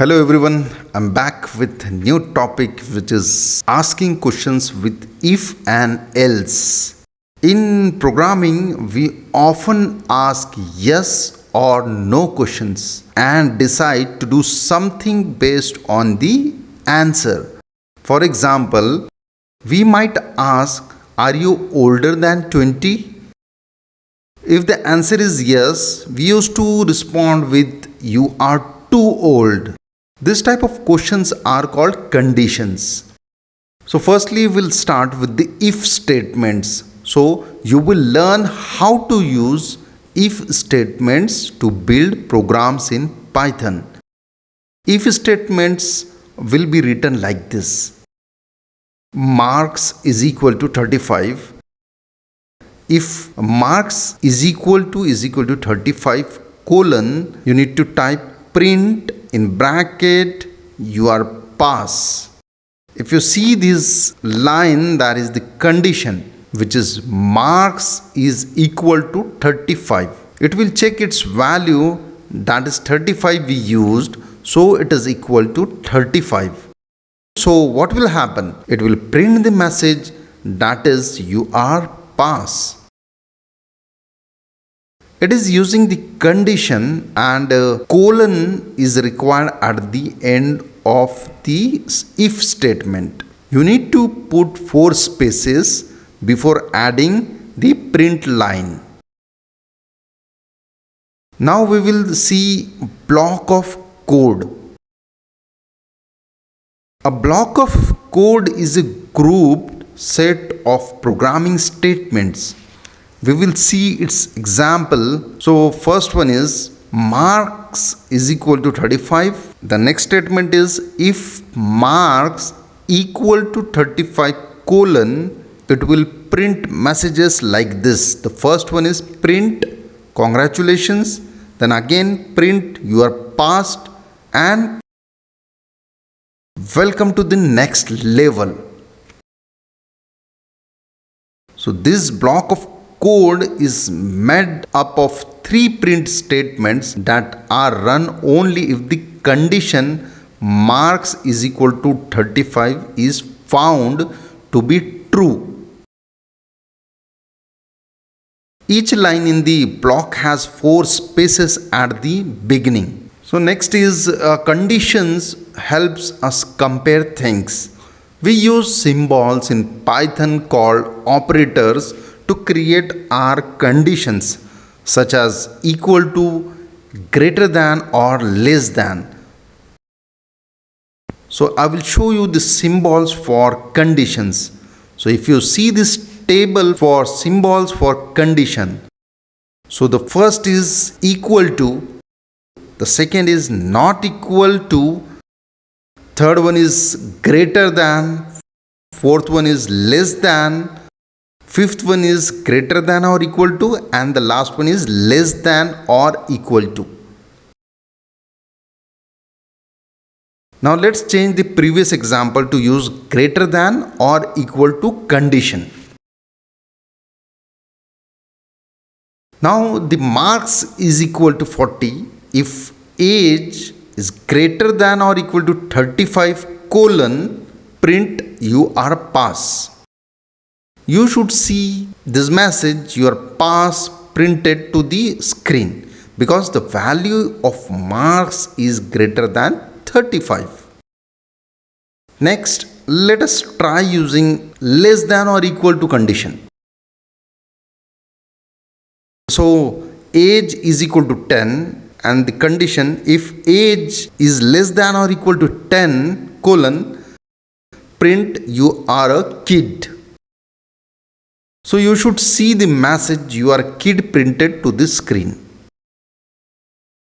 Hello everyone, I'm back with a new topic which is asking questions with if and else. In programming, we often ask yes or no questions and decide to do something based on the answer. For example, we might ask, are you older than 20? If the answer is yes, we used to respond with you are too old. This type of questions are called conditions. So firstly we'll start with the if statements. So you will learn how to use if statements to build programs in Python. If statements will be written like this. Marks is equal to 35. If marks is equal to 35 colon, you need to type print in bracket your pass. If you see this line, that is the condition, which is marks is equal to 35. It will check its value, that is 35 we used, so it is equal to 35. So what will happen? It will print the message, that is you are pass. It is using the condition and colon is required at the end of the if statement. You need to put 4 spaces before adding the print line. Now we will see block of code. A block of code is a grouped set of programming statements. We will see its example. So first one is marks is equal to 35. The next statement is if marks equal to 35 colon, it will print messages like this. The first one is print congratulations, then again print you are passed and welcome to the next level. So this block of code is made up of 3 print statements that are run only if the condition marks is equal to 35 is found to be true. Each line in the block has 4 spaces at the beginning. So next is conditions helps us compare things. We use symbols in Python called operators to create our conditions such as equal to, greater than or less than. So I will show you the symbols for conditions. So if you see this table for symbols for condition, so the first is equal to, the second is not equal to, third one is greater than, fourth one is less than, fifth one is greater than or equal to, and the last one is less than or equal to. Now let's change the previous example to use greater than or equal to condition. Now the marks is equal to 40 if age is greater than or equal to 35 colon, print you are pass. You should see this message your pass printed to the screen because the value of marks is greater than 35. Next, let us try using less than or equal to condition. So age is equal to 10 and the condition if age is less than or equal to 10 colon, print you are a kid. So you should see the message you are a kid printed to the screen.